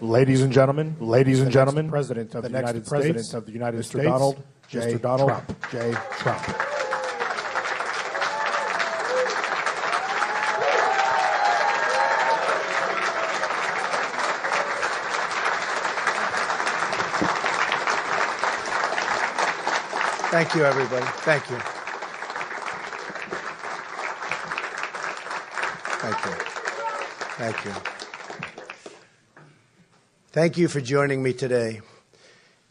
Ladies and gentlemen, President of the United States, Mr. Donald J. Trump. Thank you, everybody. Thank you. Thank you. Thank you. Thank you for joining me today.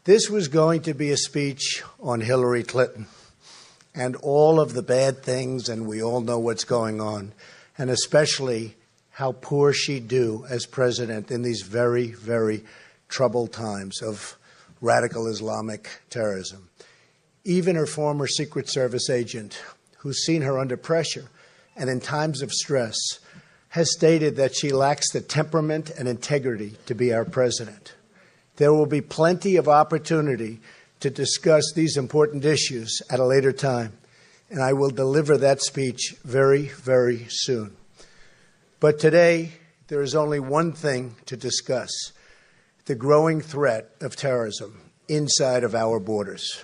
This was going to be a speech on Hillary Clinton and all of the bad things, and we all know what's going on, and especially how poor she'd do as president in these very, very troubled times of radical Islamic terrorism. Even her former Secret Service agent, who's seen her under pressure and in times of stress, has stated that she lacks the temperament and integrity to be our president. There will be plenty of opportunity to discuss these important issues at a later time, and I will deliver that speech very, very soon. But today, there is only one thing to discuss: the growing threat of terrorism inside of our borders.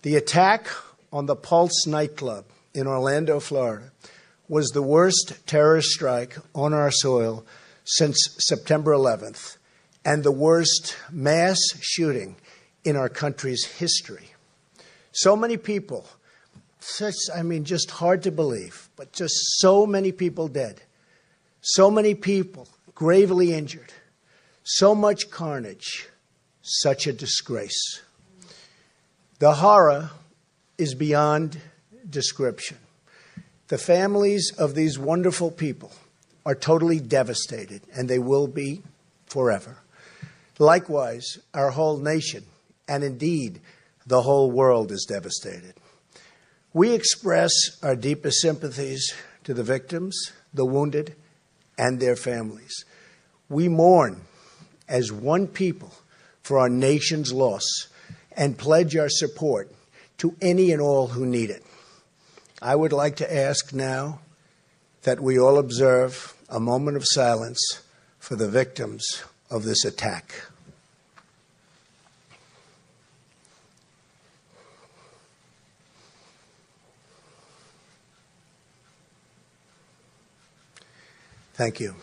The attack on the Pulse nightclub in Orlando, Florida, was the worst terrorist strike on our soil since September 11th, and the worst mass shooting in our country's history. So many people, just hard to believe, but just so many people dead, so many people gravely injured, so much carnage, such a disgrace. The horror is beyond description. The families of these wonderful people are totally devastated, and they will be forever. Likewise, our whole nation, and indeed the whole world, is devastated. We express our deepest sympathies to the victims, the wounded, and their families. We mourn as one people for our nation's loss and pledge our support to any and all who need it. I would like to ask now that we all observe a moment of silence for the victims of this attack. Thank you.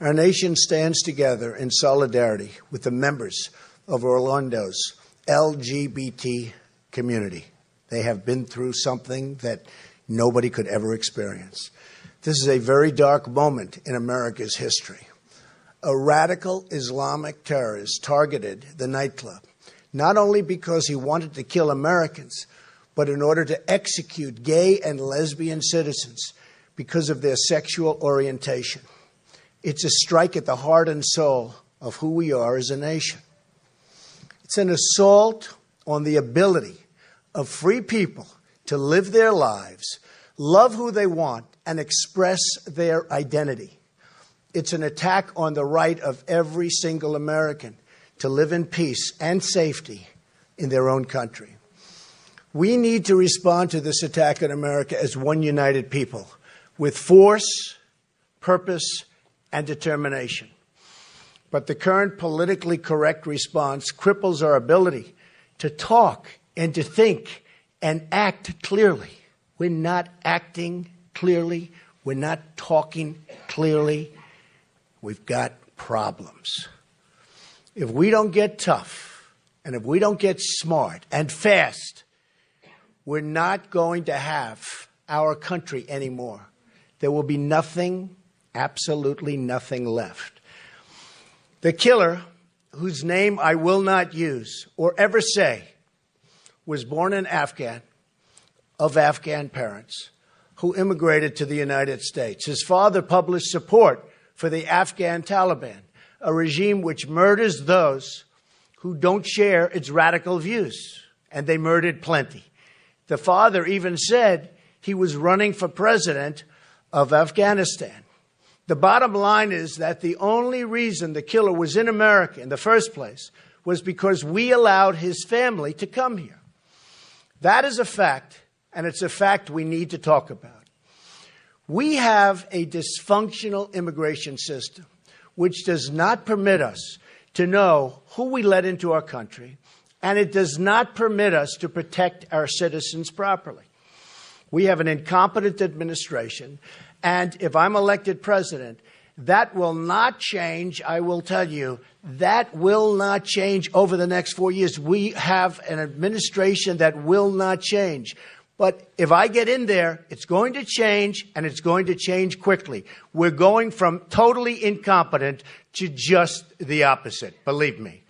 Our nation stands together in solidarity with the members of Orlando's LGBT community. They have been through something that nobody could ever experience. This is a very dark moment in America's history. A radical Islamic terrorist targeted the nightclub, not only because he wanted to kill Americans, but in order to execute gay and lesbian citizens because of their sexual orientation. It's a strike at the heart and soul of who we are as a nation. It's an assault on the ability of free people to live their lives, love who they want, and express their identity. It's an attack on the right of every single American to live in peace and safety in their own country. We need to respond to this attack on America as one united people, with force, purpose, and determination. But the current politically correct response cripples our ability to talk and to think and act clearly. We're not acting clearly. We're not talking clearly. We've got problems. If we don't get tough, and if we don't get smart and fast, we're not going to have our country anymore. There will be nothing, absolutely nothing left. The killer, whose name I will not use or ever say, was born an Afghan of Afghan parents who immigrated to the United States. His father published support for the Afghan Taliban, a regime which murders those who don't share its radical views, and they murdered plenty. The father even said he was running for president of Afghanistan. The bottom line is that the only reason the killer was in America in the first place was because we allowed his family to come here. That is a fact, and it's a fact we need to talk about. We have a dysfunctional immigration system which does not permit us to know who we let into our country, and it does not permit us to protect our citizens properly. We have an incompetent administration, and if I'm elected president, that will not change. I will tell you, that will not change over the next 4 years. We have an administration that will not change. But if I get in there, it's going to change, and it's going to change quickly. We're going from totally incompetent to just the opposite, believe me.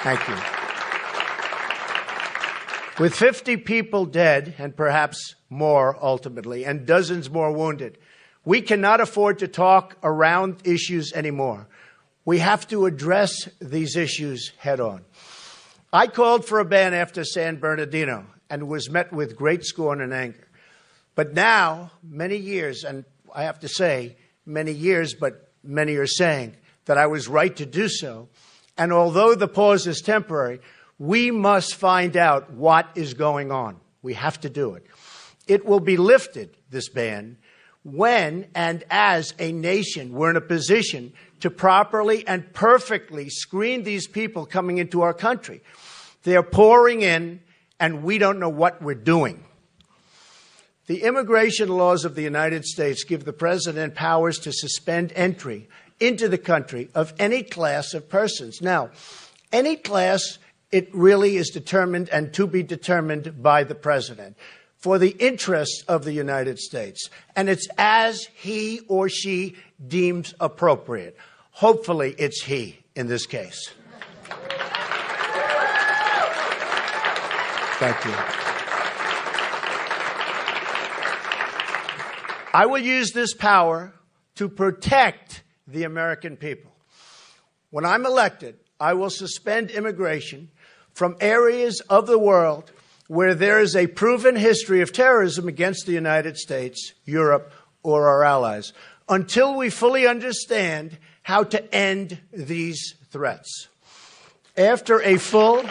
Thank you. With 50 people dead, and perhaps more ultimately, and dozens more wounded, we cannot afford to talk around issues anymore. We have to address these issues head on. I called for a ban after San Bernardino and was met with great scorn and anger. But now, many years, and I have to say many years, but many are saying that I was right to do so. And although the pause is temporary, we must find out what is going on. We have to do it. It will be lifted, this ban, when and as a nation we're in a position to properly and perfectly screen these people coming into our country. They're pouring in, and we don't know what we're doing. The immigration laws of the United States give the president powers to suspend entry into the country of any class of persons. Now, any class, it really is determined and to be determined by the president for the interests of the United States. And it's as he or she deems appropriate. Hopefully, it's he in this case. Thank you. I will use this power to protect the American people. When I'm elected, I will suspend immigration from areas of the world where there is a proven history of terrorism against the United States, Europe, or our allies, until we fully understand how to end these threats. After a full...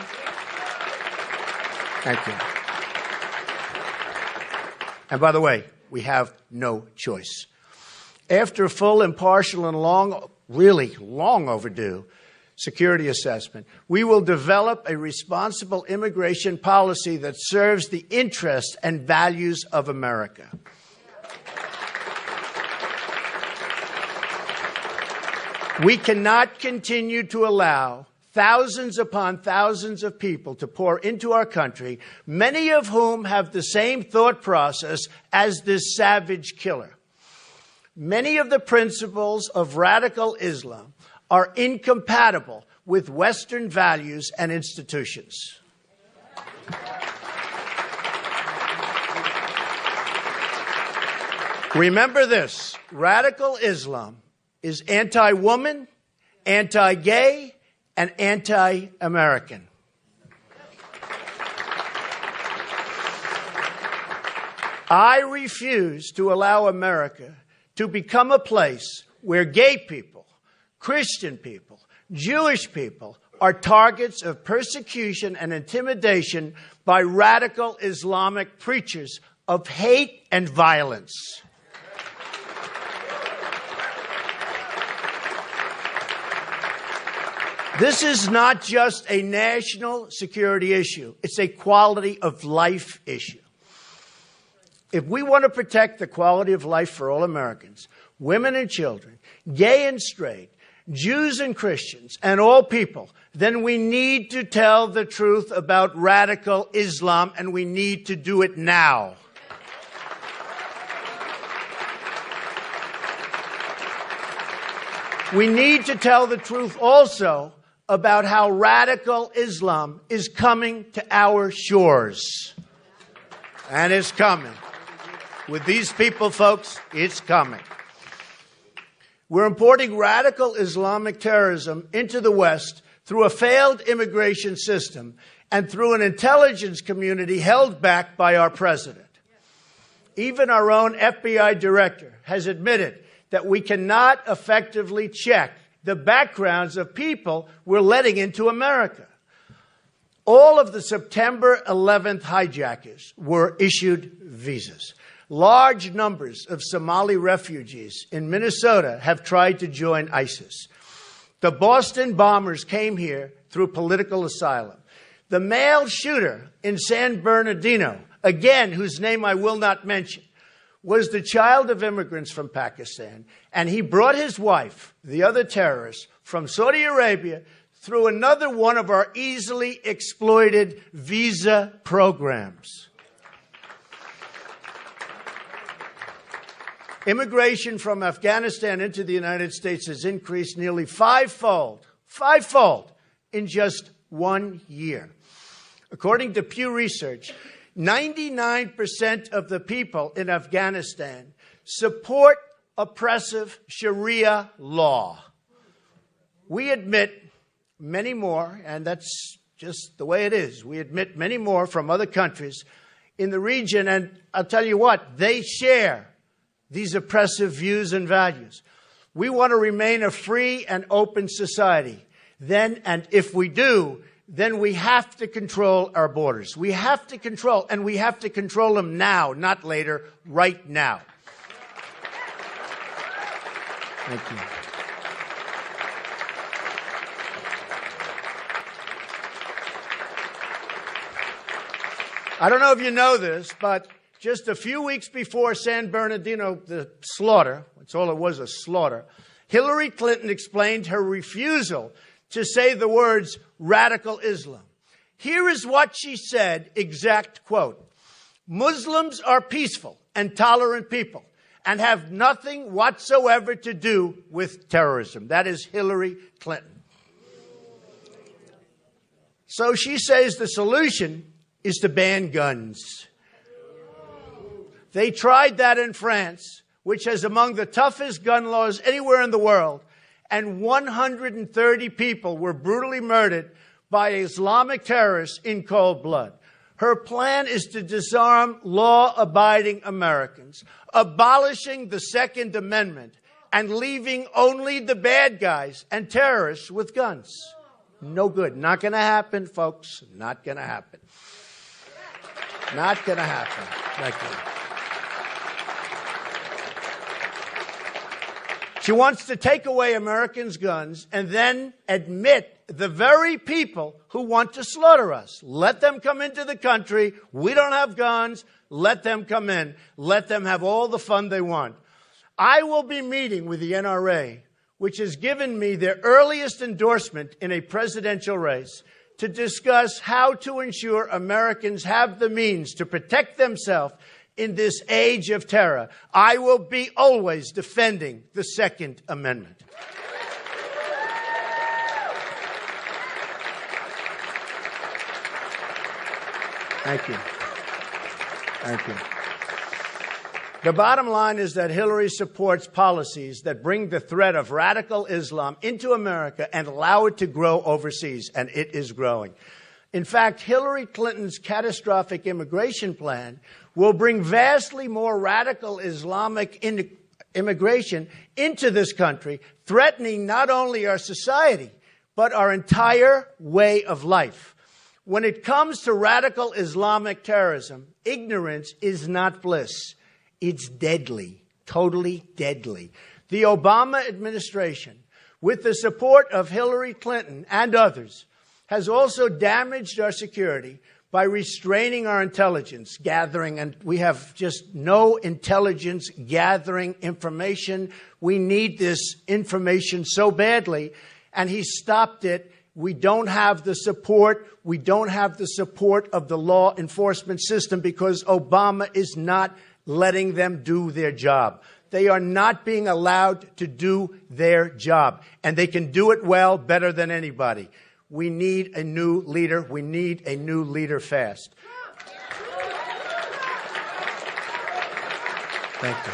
Thank you. And by the way, we have no choice. After a full, impartial, and really long overdue security assessment, we will develop a responsible immigration policy that serves the interests and values of America. We cannot continue to allow thousands upon thousands of people to pour into our country, many of whom have the same thought process as this savage killer. Many of the principles of radical Islam are incompatible with Western values and institutions. Remember this: radical Islam is anti-woman, anti-gay, and anti-American. I refuse to allow America to become a place where gay people, Christian people, Jewish people are targets of persecution and intimidation by radical Islamic preachers of hate and violence. This is not just a national security issue. It's a quality of life issue. If we want to protect the quality of life for all Americans, women and children, gay and straight, Jews and Christians, and all people, then we need to tell the truth about radical Islam, and we need to do it now. We need to tell the truth also about how radical Islam is coming to our shores. And it's coming. With these people, folks, it's coming. We're importing radical Islamic terrorism into the West through a failed immigration system and through an intelligence community held back by our president. Even our own FBI director has admitted that we cannot effectively check the backgrounds of people we're letting into America. All of the September 11th hijackers were issued visas. Large numbers of Somali refugees in Minnesota have tried to join ISIS. The Boston bombers came here through political asylum. The male shooter in San Bernardino, again, whose name I will not mention, was the child of immigrants from Pakistan, and he brought his wife, the other terrorist, from Saudi Arabia through another one of our easily exploited visa programs. Immigration from Afghanistan into the United States has increased nearly fivefold in just 1 year. According to Pew Research, 99% of the people in Afghanistan support oppressive Sharia law. We admit many more, and that's just the way it is. We admit many more from other countries in the region, and I'll tell you what, they share these oppressive views and values. We want to remain a free and open society. Then, and if we do, then we have to control our borders. We have to control, and we have to control them now, not later, right now. Thank you. I don't know if you know this, but just a few weeks before San Bernardino, the slaughter, that's all it was, a slaughter, Hillary Clinton explained her refusal to say the words radical Islam. Here is what she said, exact quote: "Muslims are peaceful and tolerant people and have nothing whatsoever to do with terrorism." That is Hillary Clinton. So she says the solution is to ban guns. They tried that in France, which has among the toughest gun laws anywhere in the world, and 130 people were brutally murdered by Islamic terrorists in cold blood. Her plan is to disarm law-abiding Americans, abolishing the Second Amendment, and leaving only the bad guys and terrorists with guns. No good. Not going to happen, folks. Not going to happen. Not going to happen. Thank you. She wants to take away Americans' guns and then admit the very people who want to slaughter us. Let them come into the country. We don't have guns. Let them come in. Let them have all the fun they want. I will be meeting with the NRA, which has given me their earliest endorsement in a presidential race, to discuss how to ensure Americans have the means to protect themselves in this age of terror. I will be always defending the Second Amendment. Thank you. Thank you. The bottom line is that Hillary supports policies that bring the threat of radical Islam into America and allow it to grow overseas, and it is growing. In fact, Hillary Clinton's catastrophic immigration plan will bring vastly more radical Islamic immigration into this country, threatening not only our society, but our entire way of life. When it comes to radical Islamic terrorism, ignorance is not bliss. It's deadly, totally deadly. The Obama administration, with the support of Hillary Clinton and others, has also damaged our security by restraining our intelligence gathering, and we have just no intelligence gathering information. We need this information so badly, and he stopped it. We don't have the support. We don't have the support of the law enforcement system because Obama is not letting them do their job. They are not being allowed to do their job, and they can do it well, better than anybody. We need a new leader. We need a new leader fast. Thank you.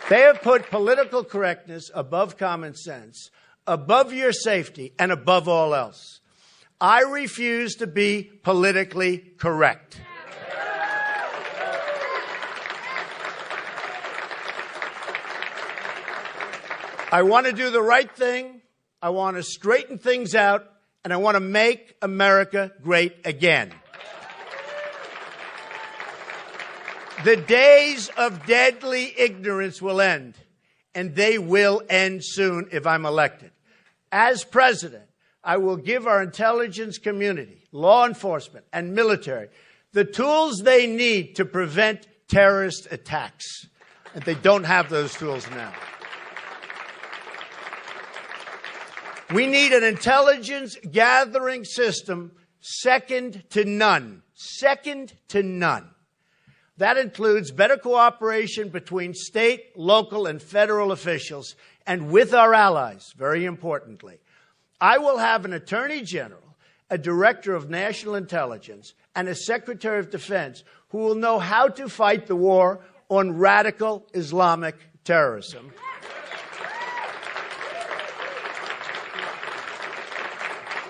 They have put political correctness above common sense, above your safety, and above all else. I refuse to be politically correct. I want to do the right thing. I want to straighten things out, and I want to make America great again. The days of deadly ignorance will end, and they will end soon if I'm elected. As president, I will give our intelligence community, law enforcement, and military the tools they need to prevent terrorist attacks. And they don't have those tools now. We need an intelligence gathering system second to none. Second to none. That includes better cooperation between state, local, and federal officials, and with our allies, very importantly. I will have an Attorney General, a Director of National Intelligence, and a Secretary of Defense who will know how to fight the war on radical Islamic terrorism.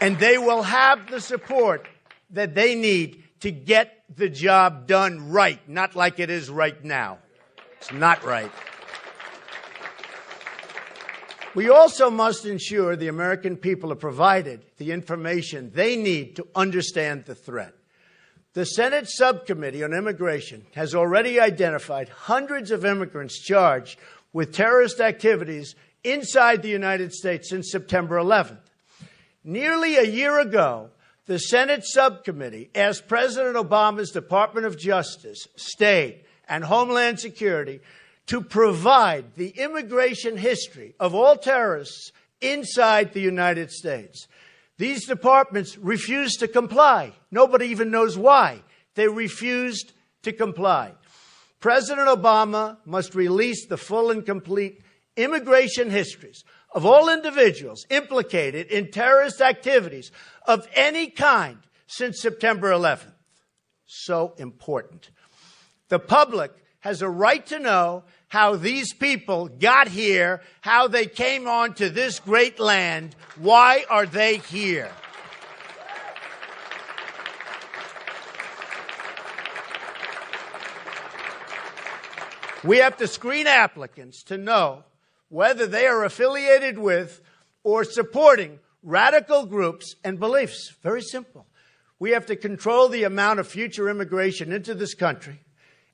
And they will have the support that they need to get the job done right, not like it is right now. It's not right. We also must ensure the American people are provided the information they need to understand the threat. The Senate Subcommittee on Immigration has already identified hundreds of immigrants charged with terrorist activities inside the United States since September 11th. Nearly a year ago, the Senate Subcommittee asked President Obama's Department of Justice, State, and Homeland Security to provide the immigration history of all terrorists inside the United States. These departments refused to comply. Nobody even knows why. They refused to comply. President Obama must release the full and complete immigration histories of all individuals implicated in terrorist activities of any kind since September 11th. So important. The public has a right to know how these people got here, how they came onto this great land. Why are they here? We have to screen applicants to know whether they are affiliated with or supporting radical groups and beliefs. Very simple. We have to control the amount of future immigration into this country,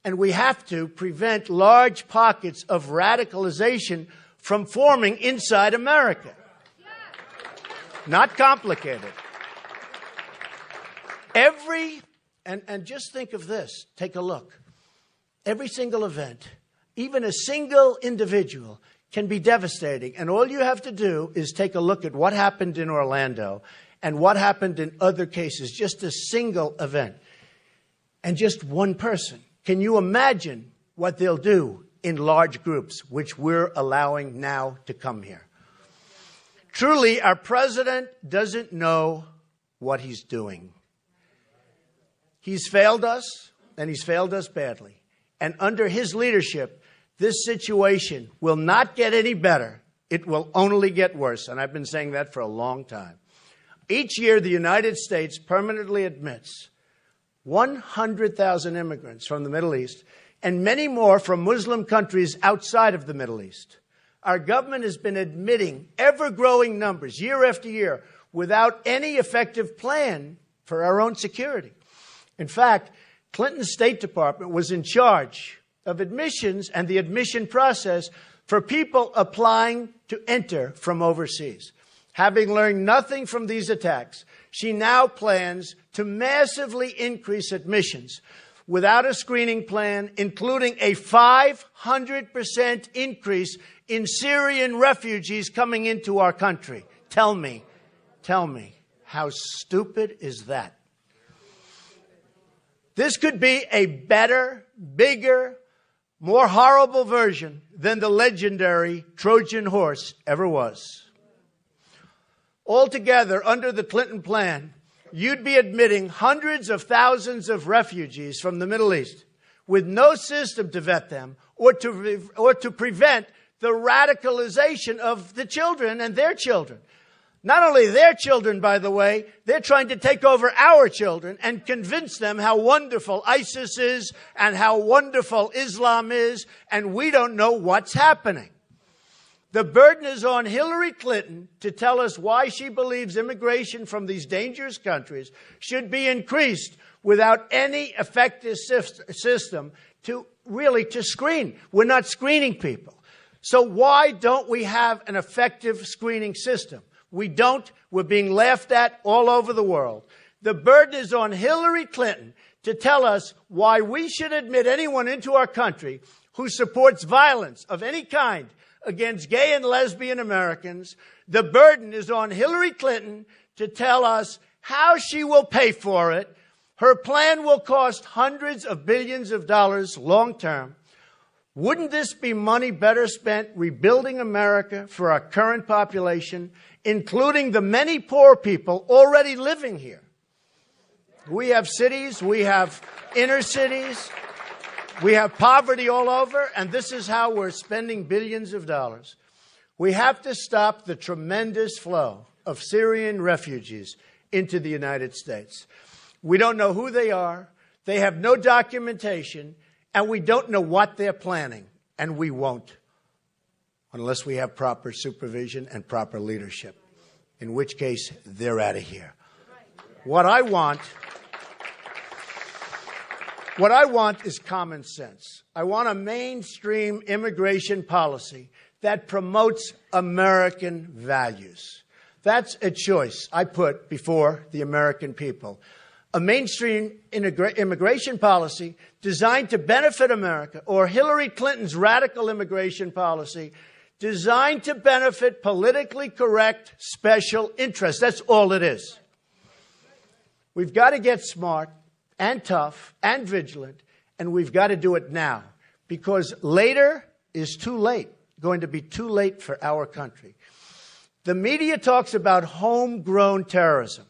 and we have to prevent large pockets of radicalization from forming inside America. Not complicated. And just think of this. Take a look. Every single event, even a single individual, can be devastating. And all you have to do is take a look at what happened in Orlando and what happened in other cases. Just a single event. And just one person. Can you imagine what they'll do in large groups, which we're allowing now to come here? Truly, our president doesn't know what he's doing. He's failed us, and he's failed us badly. And under his leadership, this situation will not get any better. It will only get worse. And I've been saying that for a long time. Each year, the United States permanently admits 100,000 immigrants from the Middle East and many more from Muslim countries outside of the Middle East. Our government has been admitting ever-growing numbers year after year without any effective plan for our own security. In fact, Clinton's State Department was in charge of admissions and the admission process for people applying to enter from overseas. Having learned nothing from these attacks, she now plans to massively increase admissions without a screening plan, including a 500% increase in Syrian refugees coming into our country. Tell me, how stupid is that? This could be a better, bigger, more horrible version than the legendary Trojan horse ever was. Altogether, under the Clinton plan, you'd be admitting hundreds of thousands of refugees from the Middle East with no system to vet them or to prevent the radicalization of the children and their children. Not only their children, by the way, they're trying to take over our children and convince them how wonderful ISIS is and how wonderful Islam is, and we don't know what's happening. The burden is on Hillary Clinton to tell us why she believes immigration from these dangerous countries should be increased without any effective system to screen. We're not screening people. So why don't we have an effective screening system? We don't. We're being laughed at all over the world. The burden is on Hillary Clinton to tell us why we should admit anyone into our country who supports violence of any kind against gay and lesbian Americans. The burden is on Hillary Clinton to tell us how she will pay for it. Her plan will cost hundreds of billions of dollars long term. Wouldn't this be money better spent rebuilding America for our current population, including the many poor people already living here? We have cities, we have inner cities, we have poverty all over, and this is how we're spending billions of dollars. We have to stop the tremendous flow of Syrian refugees into the United States. We don't know who they are, they have no documentation, and we don't know what they're planning, and we won't unless we have proper supervision and proper leadership, in which case they're out of here. What I want is common sense. I want a mainstream immigration policy that promotes American values. That's a choice I put before the American people. A mainstream immigration policy designed to benefit America, or Hillary Clinton's radical immigration policy designed to benefit politically correct special interests. That's all it is. We've got to get smart and tough and vigilant, and we've got to do it now, because later is too late, going to be too late for our country. The media talks about homegrown terrorism,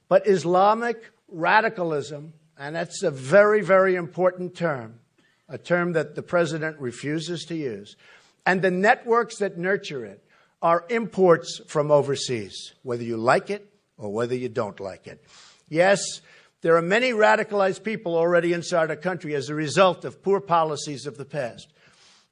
but Islamic radicalism, and that's a very, very important term, a term that the president refuses to use, and the networks that nurture it are imports from overseas, whether you like it or whether you don't like it. Yes, there are many radicalized people already inside our country as a result of poor policies of the past.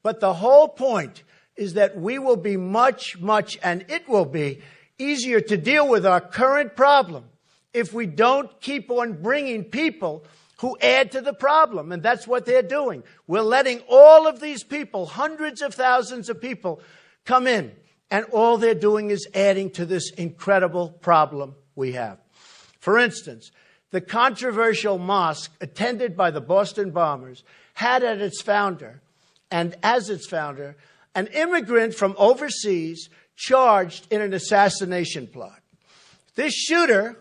But the whole point is that we will be much, and it will be easier to deal with our current problem if we don't keep on bringing people who add to the problem. And that's what they're doing. We're letting all of these people, hundreds of thousands of people, come in. And all they're doing is adding to this incredible problem we have. For instance, the controversial mosque attended by the Boston bombers had at its founder, and as its founder, an immigrant from overseas charged in an assassination plot. This shooter,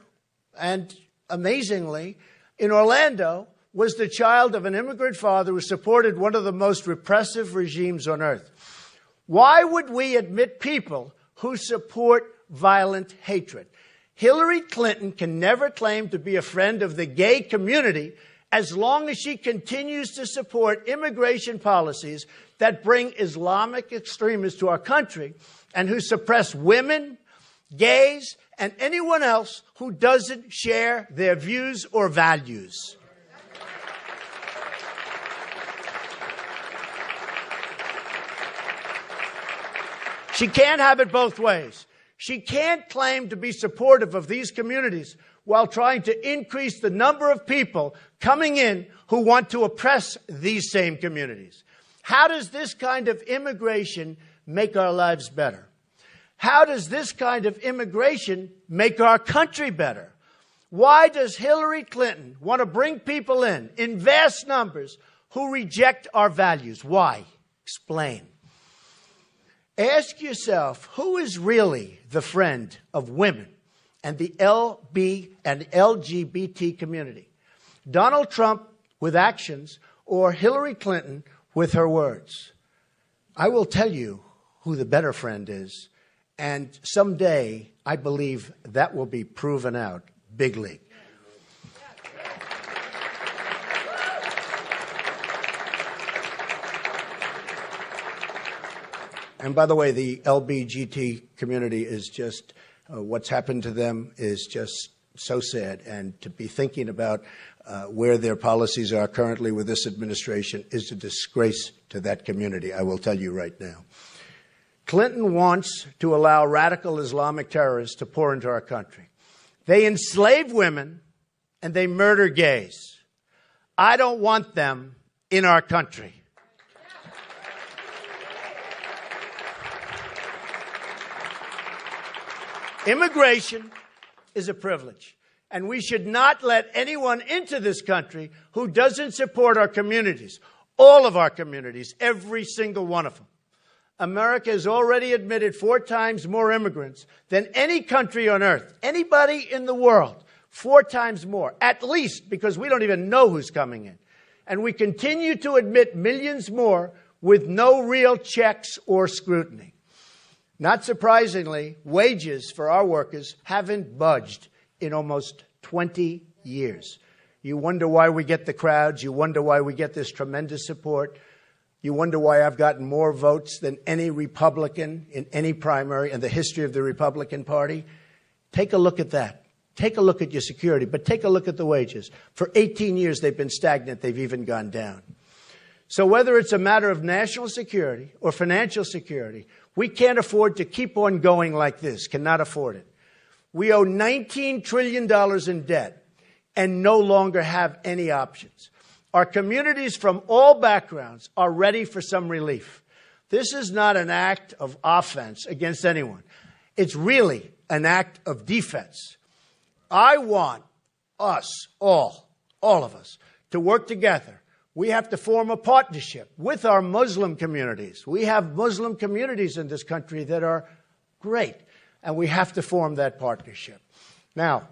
and amazingly, in Orlando, was the child of an immigrant father who supported one of the most repressive regimes on earth. Why would we admit people who support violent hatred? Hillary Clinton can never claim to be a friend of the gay community as long as she continues to support immigration policies that bring Islamic extremists to our country and who suppress women, gays, and anyone else who doesn't share their views or values. She can't have it both ways. She can't claim to be supportive of these communities while trying to increase the number of people coming in who want to oppress these same communities. How does this kind of immigration make our lives better? How does this kind of immigration make our country better? Why does Hillary Clinton want to bring people in vast numbers, who reject our values? Why? Explain. Ask yourself, who is really the friend of women and the LB and LGBT community? Donald Trump with actions or Hillary Clinton with her words? I will tell you who the better friend is, and someday I believe that will be proven out big league. And by the way, the LGBT community is just, what's happened to them is just so sad. And to be thinking about where their policies are currently with this administration is a disgrace to that community, I will tell you right now. Clinton wants to allow radical Islamic terrorists to pour into our country. They enslave women and they murder gays. I don't want them in our country. Immigration is a privilege, and we should not let anyone into this country who doesn't support our communities, all of our communities, every single one of them. America has already admitted 4 times more immigrants than any country on earth, anybody in the world, 4 times more, at least, because we don't even know who's coming in. And we continue to admit millions more with no real checks or scrutiny. Not surprisingly, wages for our workers haven't budged in almost 20 years. You wonder why we get the crowds. You wonder why we get this tremendous support. You wonder why I've gotten more votes than any Republican in any primary in the history of the Republican Party. Take a look at that. Take a look at your security, but take a look at the wages. For 18 years, they've been stagnant. They've even gone down. So whether it's a matter of national security or financial security, we can't afford to keep on going like this, cannot afford it. We owe $19 trillion in debt and no longer have any options. Our communities from all backgrounds are ready for some relief. This is not an act of offense against anyone. It's really an act of defense. I want us, all of us, to work together. We have to form a partnership with our Muslim communities. We have Muslim communities in this country that are great, and we have to form that partnership. Now,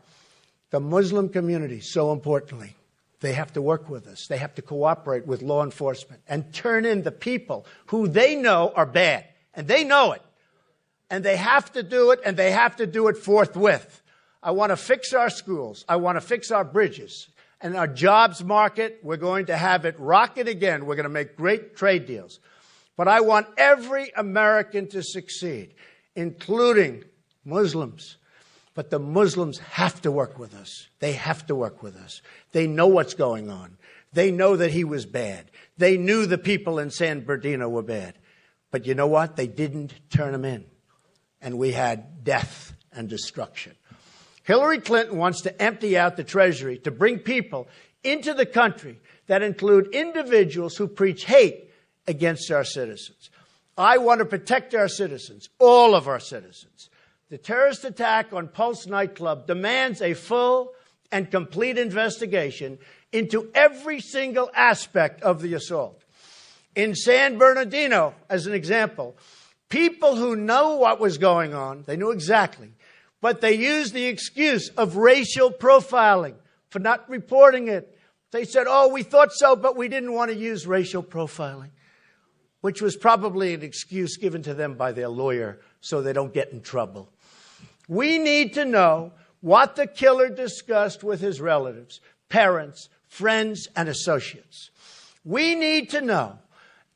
the Muslim community, so importantly, they have to work with us. They have to cooperate with law enforcement and turn in the people who they know are bad, and they know it. And they have to do it, and they have to do it forthwith. I want to fix our schools. I want to fix our bridges. And our jobs market, we're going to have it rocket again. We're going to make great trade deals. But I want every American to succeed, including Muslims. But the Muslims have to work with us. They have to work with us. They know what's going on. They know that he was bad. They knew the people in San Bernardino were bad. But you know what? They didn't turn them in. And we had death and destruction. Hillary Clinton wants to empty out the Treasury to bring people into the country that include individuals who preach hate against our citizens. I want to protect our citizens, all of our citizens. The terrorist attack on Pulse nightclub demands a full and complete investigation into every single aspect of the assault. In San Bernardino, as an example, people who know what was going on, they knew exactly, but they used the excuse of racial profiling for not reporting it. They said, oh, we thought so, but we didn't want to use racial profiling, which was probably an excuse given to them by their lawyer so they don't get in trouble. We need to know what the killer discussed with his relatives, parents, friends, and associates. We need to know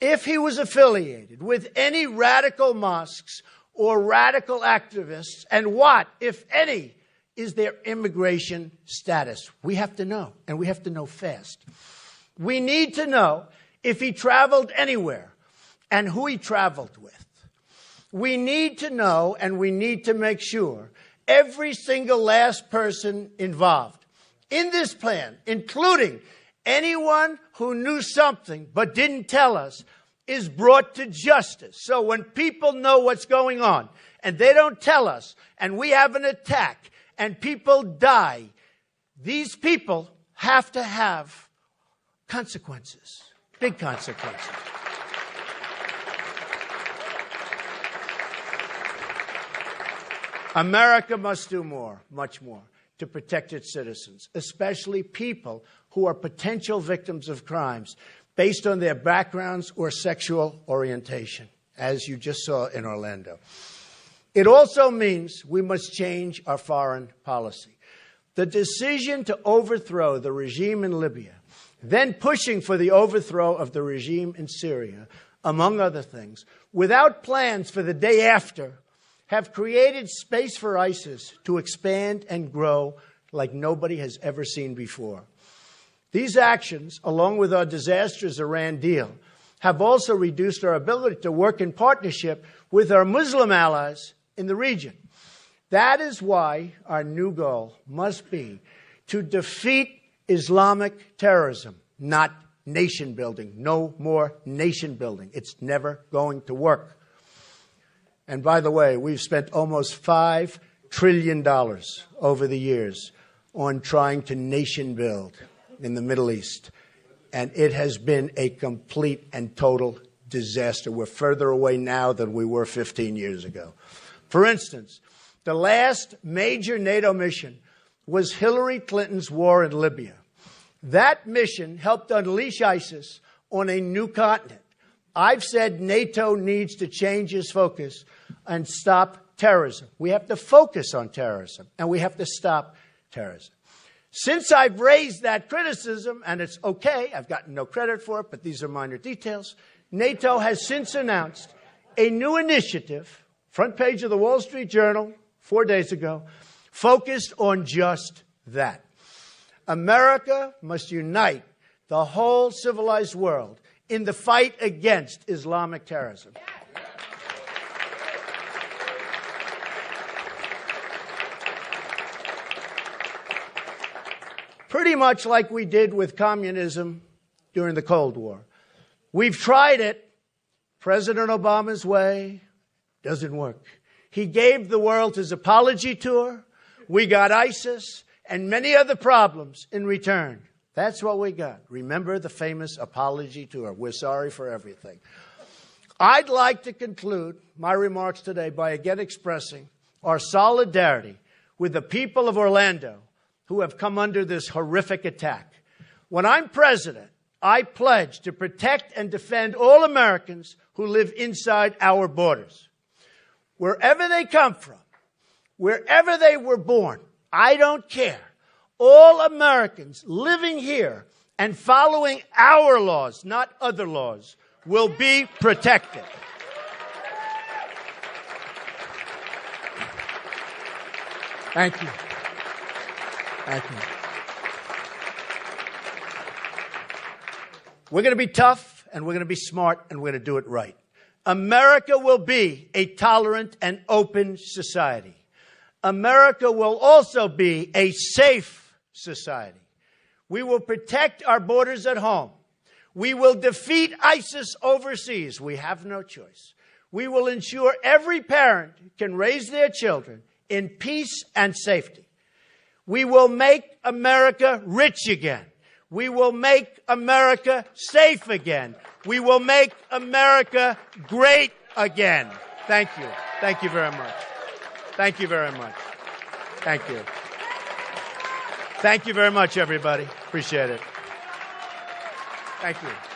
if he was affiliated with any radical mosques or radical activists, and what, if any, is their immigration status. We have to know, and we have to know fast. We need to know if he traveled anywhere and who he traveled with. We need to know, and we need to make sure, every single last person involved in this plan, including anyone who knew something but didn't tell us, is brought to justice. So when people know what's going on and they don't tell us and we have an attack and people die, these people have to have consequences, big consequences. America must do more, much more, to protect its citizens, especially people who are potential victims of crimes based on their backgrounds or sexual orientation, as you just saw in Orlando. It also means we must change our foreign policy. The decision to overthrow the regime in Libya, then pushing for the overthrow of the regime in Syria, among other things, without plans for the day after, have created space for ISIS to expand and grow like nobody has ever seen before. These actions, along with our disastrous Iran deal, have also reduced our ability to work in partnership with our Muslim allies in the region. That is why our new goal must be to defeat Islamic terrorism, not nation building. No more nation building. It's never going to work. And by the way, we've spent almost $5 trillion over the years on trying to nation build in the Middle East. And it has been a complete and total disaster. We're further away now than we were 15 years ago. For instance, the last major NATO mission was Hillary Clinton's war in Libya. That mission helped unleash ISIS on a new continent. I've said NATO needs to change its focus and stop terrorism. We have to focus on terrorism, and we have to stop terrorism. Since I've raised that criticism, and it's okay, I've gotten no credit for it, but these are minor details, NATO has since announced a new initiative, front page of the Wall Street Journal 4 days ago, focused on just that. America must unite the whole civilized world in the fight against Islamic terrorism. Pretty much like we did with communism during the Cold War. We've tried it. President Obama's way doesn't work. He gave the world his apology tour. We got ISIS and many other problems in return. That's what we got. Remember the famous apology tour. We're sorry for everything. I'd like to conclude my remarks today by again expressing our solidarity with the people of Orlando who have come under this horrific attack. When I'm president, I pledge to protect and defend all Americans who live inside our borders. Wherever they come from, wherever they were born, I don't care. All Americans living here and following our laws, not other laws, will be protected. Thank you. Thank you. We're going to be tough, and we're going to be smart, and we're going to do it right. America will be a tolerant and open society. America will also be a safe society. We will protect our borders at home. We will defeat ISIS overseas. We have no choice. We will ensure every parent can raise their children in peace and safety. We will make America rich again. We will make America safe again. We will make America great again. Thank you. Thank you very much. Thank you very much. Thank you. Thank you very much, everybody. Appreciate it. Thank you.